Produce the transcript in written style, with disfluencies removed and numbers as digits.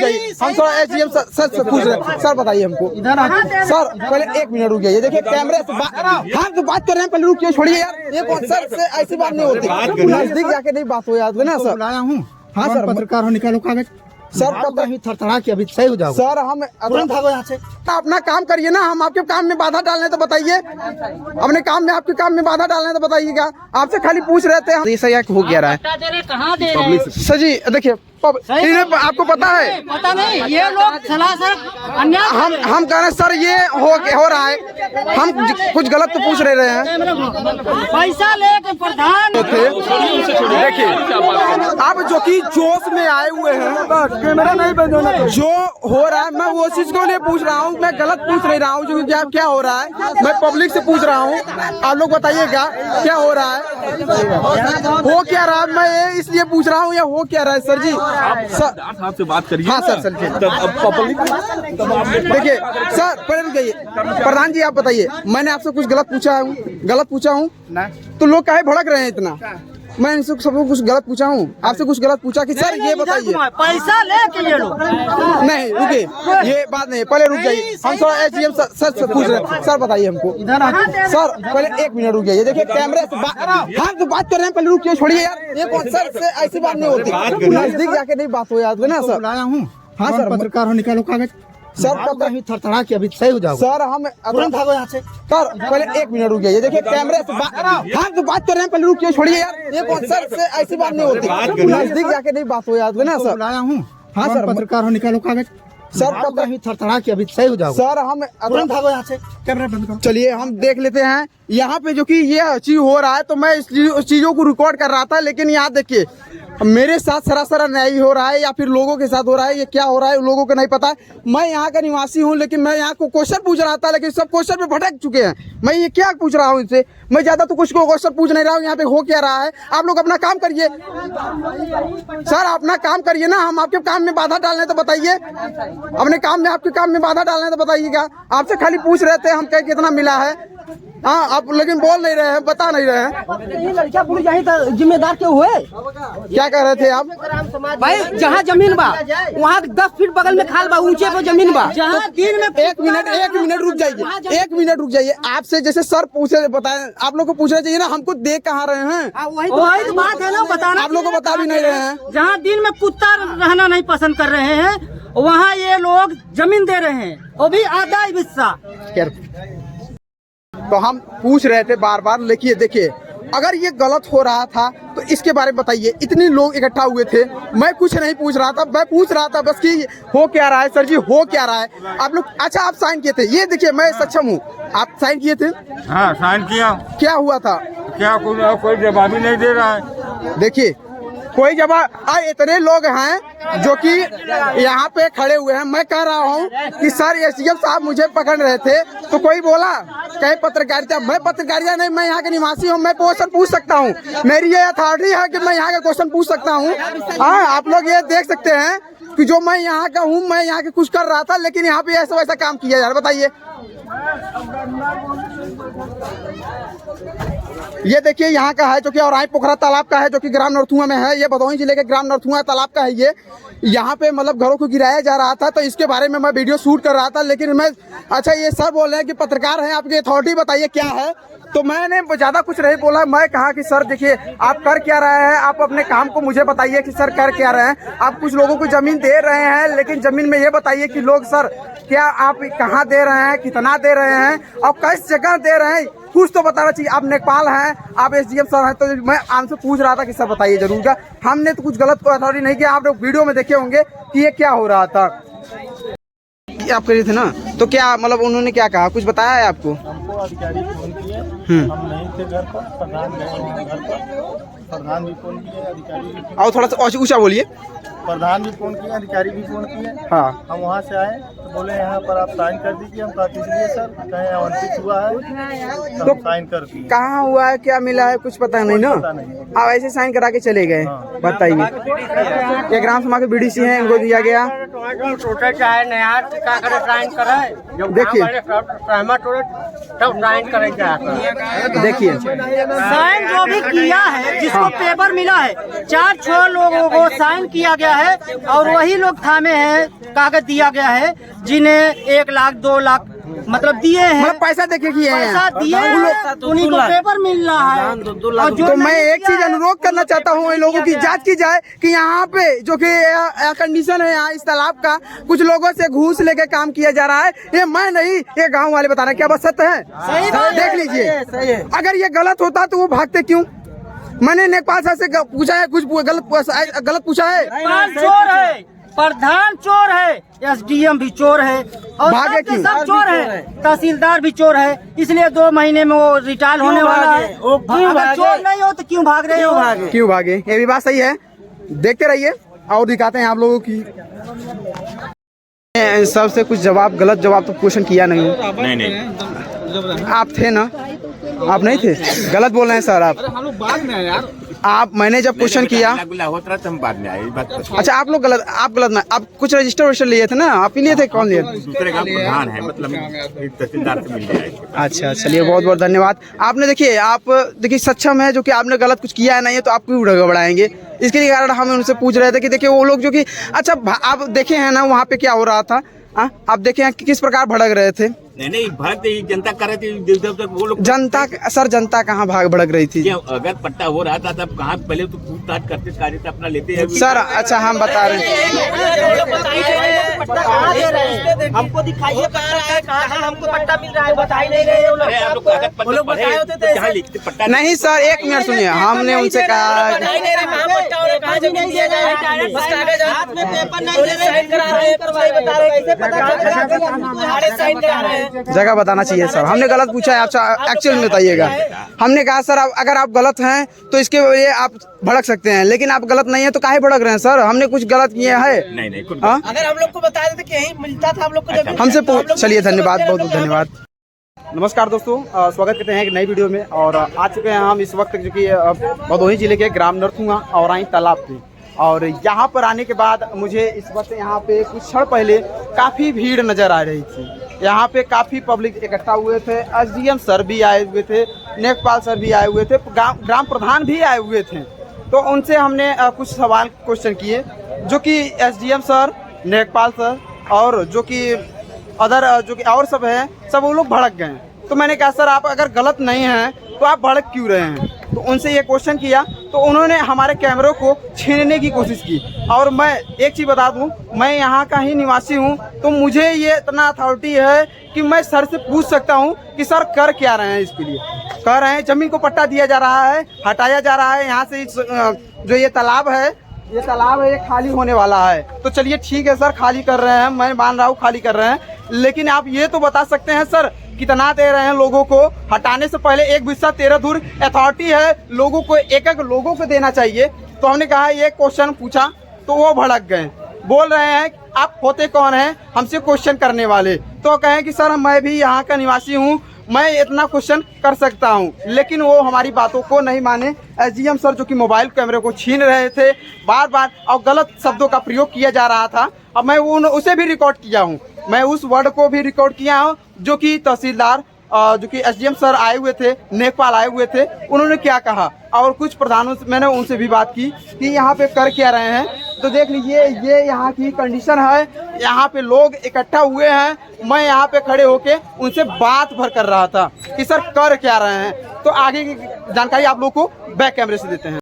जाइए, हम थोड़ा एसडीएम सर से पूछ रहे हैं। सर बताइए हमको सर, पहले 1 मिनट रुक जाइए। देखिए कैमरे से हम तो बात कर रहे हैं, पहले रुकिए, छोड़िए यार। ये कौन सर से ऐसी बात नहीं होती, नजदीक जाके नहीं बात हो जाती ना सर। लाया हूँ। हाँ सर, पत्रकार हो, निकालो कागज सर। पता ही थरथरा के अभी सही हो जाओ सर। हम तुरंत भागो यहाँ से। अपना काम करिए ना, हम आपके काम में बाधा डालने तो बताइए, अपने काम में आपके काम में बाधा डालने तो बताइएगा। आपसे खाली पूछ रहे थे। ये सही हो गया रहा है कहाँ दे रहे हैं? सर जी। देखिए आपको पता है, पता नहीं, ये लोग सलाह अन्याय हम कह रहे हैं सर ये हो रहा है, हम कुछ गलत तो पूछ रहे हैं। पैसा लेके प्रधान देखिए आप जो कि जोश में आए हुए हैं, कैमरा नहीं बंद होना, जो हो रहा है मैं वो चीज को लिए पूछ रहा हूँ, मैं गलत पूछ नहीं रहा हूँ। जो क्या हो रहा है मैं पब्लिक से पूछ रहा हूँ, आप लोग बताइएगा क्या हो रहा है, हो क्या रहा है। मैं ये इसलिए पूछ रहा हूँ, या हो क्या रहा है सर जी। साहब से बात करिए। हाँ सर देखिए सर, पहले रुक जाइए। प्रधान जी आप बताइए, मैंने आपसे कुछ गलत पूछा हूँ तो लोग काहे भड़क रहे हैं इतना। मैं इनसे सबको कुछ गलत पूछा हूँ, आपसे कुछ गलत पूछा कि सर ये बताइए। पैसा लेके ये लोग नहीं रुकिए, ये बात नहीं, पहले रुक जाइए। हम थोड़ा एसडीएम सर से पूछ रहे हैं। सर बताइए हमको सर, पहले 1 मिनट रुक जाइए। देखिए कैमरे से हम तो बात कर रहे हैं, पहले रुकिए, छोड़िए यार। ये कौन सर से ऐसी बात नहीं होती, नजदीक जाके नहीं बात हो जाती ना सर। लाया हूँ। हाँ सर, पत्रकार हो, निकालो कागज सर। पता ही थरथरा के अभी सही हो जाओ सर हम तुरंत भागो यहाँ से। सर पहले 1 मिनट रुक जाइए। देखिए कैमरे से हम तो बात कर रहे हैं, पहले रुकिए, छोड़िए यार। ये कौन सर से ऐसी बात नहीं होती, नजदीक जाके नहीं बात हो जाती ना सर। लाया हूँ। हाँ सर, पत्रकार हो, निकालो कागज सर। पता ही थरथरा के अभी सही हो जाओ सर हम तुरंत भागो यहाँ से। कैमरा बंद करो। चलिए हम देख लेते हैं यहाँ पे जो कि ये चीज हो रहा है। तो मैं इस चीजों को रिकॉर्ड कर रहा था, लेकिन यहाँ देखिए मेरे साथ सरासर अन्याय हो रहा है या फिर लोगों के साथ हो रहा है, ये क्या हो रहा है लोगों को नहीं पता है। मैं यहाँ का निवासी हूँ, लेकिन मैं यहाँ को क्वेश्चन पूछ रहा था, लेकिन सब क्वेश्चन पे भटक चुके हैं। मैं ये क्या पूछ रहा हूँ इनसे, मैं ज्यादा तो कुछ को क्वेश्चन पूछ नहीं रहा हूँ। यहाँ पे हो क्या रहा है, आप लोग अपना काम करिए सर, अपना काम करिए ना। हम आपके काम में बाधा डालने तो बताइए, अपने काम में आपके काम में बाधा डालने तो बताइएगा। आपसे खाली पूछ रहे थे हम क्या कितना मिला है। हाँ आप लेकिन बोल नहीं रहे हैं, बता नहीं रहे हैं। लड़का पुलिस यही जिम्मेदार क्यों हुए? क्या कह रहे थे आप? भाई जहाँ जमीन बा वहाँ 10 फीट बगल में खाल बा, ऊंचे पर जमीन बा। जहाँ दिन में 1 मिनट रुक जाइए, 1 मिनट रुक जाइए। आपसे जैसे सर पूछे बताए, आप लोग को पूछना चाहिए ना, हमको देख कहाँ रहे हैं। वही तो बात है ना, बताना। आप लोग को बता भी नहीं रहे हैं। जहाँ दिन में कुत्ता रहना नहीं पसंद कर रहे हैं, वहाँ ये लोग जमीन दे रहे हैं, वो भी आधा हिस्सा। तो हम पूछ रहे थे बार बार, लेकिन देखिए अगर ये गलत हो रहा था तो इसके बारे में बताइए। इतने लोग इकट्ठा हुए थे, मैं कुछ नहीं पूछ रहा था, मैं पूछ रहा था बस कि हो क्या रहा है सर जी, हो क्या रहा है। आप लोग अच्छा आप साइन किए थे, ये देखिए मैं सक्षम हूँ, आप साइन किए थे। हाँ साइन किया। क्या हुआ था? क्या कोई जवाब ही नहीं दे रहा है। देखिए कोई जवाब, इतने लोग हैं जो कि यहाँ पे खड़े हुए हैं। मैं कह रहा हूँ कि सर एसडीएम साहब मुझे पकड़ रहे थे, तो कोई बोला कहीं पत्रकारिता, मैं पत्रकारिता नहीं, मैं यहाँ के निवासी हूँ, मैं क्वेश्चन पूछ सकता हूँ। मेरी ये अथॉरिटी है कि मैं यहाँ का क्वेश्चन पूछ सकता हूँ। हाँ आप लोग ये देख सकते हैं कि जो मैं यहाँ का हूँ, मैं यहाँ के कुछ कर रहा था, लेकिन यहाँ पे ऐसा वैसा काम किया यार, बताइए। ये देखिए यहाँ का है जो कि और पोखरा तालाब का है, जो कि ग्राम नरथुआ में है। ये भदोही जिले के ग्राम नरथुआ तालाब का है। ये यहाँ पे मतलब घरों को गिराया जा रहा था, तो इसके बारे में मैं वीडियो शूट कर रहा था। लेकिन मैं अच्छा ये सर बोल रहे हैं कि पत्रकार हैं, आपकी अथॉरिटी बताइए क्या है। तो मैंने ज़्यादा कुछ नहीं बोला, मैं कहा कि सर देखिए आप कर क्या रहे हैं, आप अपने काम को मुझे बताइए कि सर कर क्या रहे हैं। आप कुछ लोगों को ज़मीन दे रहे हैं, लेकिन ज़मीन में ये बताइए कि लोग सर क्या आप कहाँ दे रहे हैं, कितना दे रहे हैं और किस जगह दे रहे हैं, कुछ तो बताना चाहिए। आप नेपाल हैं, आप एसडीएम सर हैं, तो मैं आपसे पूछ रहा था कि सर बताइए जरूर क्या। हमने तो कुछ गलत अथॉरिटी नहीं किया, आप लोग वीडियो में देखे होंगे कि ये क्या हो रहा था। आप कह रहे थे ना, तो क्या मतलब उन्होंने क्या कहा, कुछ बताया है आपको? हमको अधिकारी फोन किए, हम नहीं थे घर पर, प्रधान गए वहाँ घर पर, प्रधान भी फोन किए, अधिकारी भी। और थोड़ा सा ऊंचा बोलिए। प्रधान भी फोन किए, अधिकारी भी फोन किए। हाँ हम वहाँ से आए तो बोले यहाँ पर आप साइन कर दीजिए। हम कहा इसलिए सर कहीं अवंतित हुआ है तो साइन कर दिए। कहाँ हुआ है, क्या मिला है, कुछ पता नहीं ना। आप ऐसे साइन करा के चले गए, बताइए। ये ग्राम सभा के बीडीसी हैं, इनको दिया गया टोटल चाहे नया का करे साइन करे जब देखिए। सहमत हो तब साइन करे देखिए साइन जो भी किया है जिसको पेपर मिला है 4-6 लोगों को साइन किया गया है और वही लोग थामे हैं कागज दिया गया है जिन्हें 1 लाख 2 लाख मतलब दिए हैं मतलब पैसा देके किए पैसा हैं। दिए हैं उन्हीं को पेपर मिल रहा है और जो तो मैं नहीं एक किया चीज है, अनुरोध करना चाहता हूँ इन लोगों की जांच की जाए कि यहाँ पे जो कि कंडीशन है यहाँ इस तालाब का कुछ लोगों से घूस लेके काम किया जा रहा है। ये मैं नहीं, ये गांव वाले बता रहे हैं। क्या बात सत्य है? सही बात देख है, लीजिए। अगर ये गलत होता तो वो भागते क्यों? मैंने नेपाल साहब से पूछा है, कुछ गलत पूछा है? नेपाल चोर है, प्रधान चोर है, SDM भी चोर है और भागे सब के क्यों? सब चोर है, तहसीलदार भी चोर है। इसलिए 2 महीने में वो रिटायर होने वाला है। अगर चोर नहीं हो तो क्यों भाग रहे हो? क्यों भागे? ये भी बात सही है। देखते रहिए और दिखाते हैं आप लोगों की। सबसे कुछ जवाब, गलत जवाब तो क्वेश्चन किया नहीं। नहीं आप थे ना? आप नहीं थे? गलत बोल रहे हैं सर आप। हम लोग बाद में आए यार। आप मैंने जब क्वेश्चन किया, होता रहा तो हम बाद में आए, बात अच्छा आप लोग गलत, आप गलत ना, आप कुछ रजिस्टर लिए थे ना? आप ही लिए थे? कौन लिए? दूसरे का प्रधान है, मतलब तहसीलदार से मिल गया। अच्छा चलिए, बहुत बहुत धन्यवाद। आपने देखिए, आप देखिए सक्षम है जो कि आपने गलत कुछ किया है नहीं है तो आप क्यों घबराएंगे? इसके कारण हम उनसे पूछ रहे थे कि देखिए वो लोग जो कि अच्छा आप देखे हैं ना वहाँ पे क्या हो रहा था, आप देखे हैं कि किस प्रकार भड़क रहे थे। नहीं भारत जनता कर रही थी वो लोग। जनता सर, जनता कहाँ भड़क रही थी? अगर पट्टा हो रहा था तब कहाँ पहले तो पूछताछ करते, कार्य से अपना लेते हैं सर अच्छा हम बता रहे हैं, हमको दिखाइए हमको पट्टा मिल रहा है, बता ही नहीं रहे अरे आप लोग कागज पत्र पढ़े तो जहाँ लिखते पट्टा नहीं सर एक मिनट सुनिए, हमने उनसे कहा जगह बताना चाहिए सर, हमने गलत पूछा है आप एक्चुअल में बताइएगा। हमने कहा सर अगर आप गलत हैं तो इसके लिए आप भड़क सकते हैं, लेकिन आप गलत नहीं है तो काहे भड़क रहे हैं सर? हमने कुछ गलत किया है? नहीं अगर हम लोग को बता देते कि यही मिलता था हम लोग को हमसे चलिए धन्यवाद, बहुत बहुत धन्यवाद। नमस्कार दोस्तों, स्वागत करते हैं एक नई वीडियो में। और आ चुके हैं हम इस वक्त जो कि भदोही जिले के ग्राम नरथुआ औराई तालाब पे। और यहाँ पर आने के बाद मुझे इस वक्त यहाँ पे कुछ क्षण पहले काफ़ी भीड़ नज़र आ रही थी। यहाँ पे काफ़ी पब्लिक इकट्ठा हुए थे, SDM सर भी आए हुए थे, नेकपाल सर भी आए हुए थे, ग्राम प्रधान भी आए हुए थे। तो उनसे हमने कुछ सवाल क्वेश्चन किए जो कि SDM सर, नेकपाल सर और जो कि अदर जो कि और सब है, सब वो लोग भड़क गए। तो मैंने कहा सर आप अगर गलत नहीं हैं तो आप भड़क क्यों रहे हैं? तो उनसे ये क्वेश्चन किया तो उन्होंने हमारे कैमरे को छीनने की कोशिश की। और मैं एक चीज़ बता दूं, मैं यहाँ का ही निवासी हूँ, तो मुझे ये इतना अथॉरिटी है कि मैं सर से पूछ सकता हूँ कि सर कर क्या रहे हैं। इसके लिए कह रहे हैं ज़मीन को पट्टा दिया जा रहा है, हटाया जा रहा है यहाँ से। जो ये तालाब है ये खाली होने वाला है। तो चलिए ठीक है सर, खाली कर रहे हैं, मैं मान रहा हूँ खाली कर रहे हैं, लेकिन आप ये तो बता सकते हैं सर कितना दे रहे हैं लोगों को? हटाने से पहले 1 बिस्सा 13 धूर अथॉरिटी है, लोगों को एक लोगों को देना चाहिए। तो हमने कहा ये क्वेश्चन पूछा तो वो भड़क गए, बोल रहे हैं आप होते कौन हैं हमसे क्वेश्चन करने वाले? तो कहें कि सर मैं भी यहाँ का निवासी हूँ, मैं इतना क्वेश्चन कर सकता हूँ। लेकिन वो हमारी बातों को नहीं माने। SDM सर जो कि मोबाइल कैमरे को छीन रहे थे बार बार और गलत शब्दों का प्रयोग किया जा रहा था। अब मैं उसे भी रिकॉर्ड किया हूँ, मैं उस वर्ड को भी रिकॉर्ड किया हूँ जो कि तहसीलदार जो कि SDM सर आए हुए थे, नेकपाल आए हुए थे, उन्होंने क्या कहा। और कुछ प्रधानों से मैंने उनसे भी बात की कि यहाँ पे कर क्या रहे हैं। तो देख लीजिए ये यहाँ की कंडीशन है, यहाँ पे लोग इकट्ठा हुए हैं। मैं यहाँ पे खड़े होके उनसे बात भर कर रहा था कि सर कर क्या रहे हैं। तो आगे की जानकारी आप लोग को बैक कैमरे से देते हैं।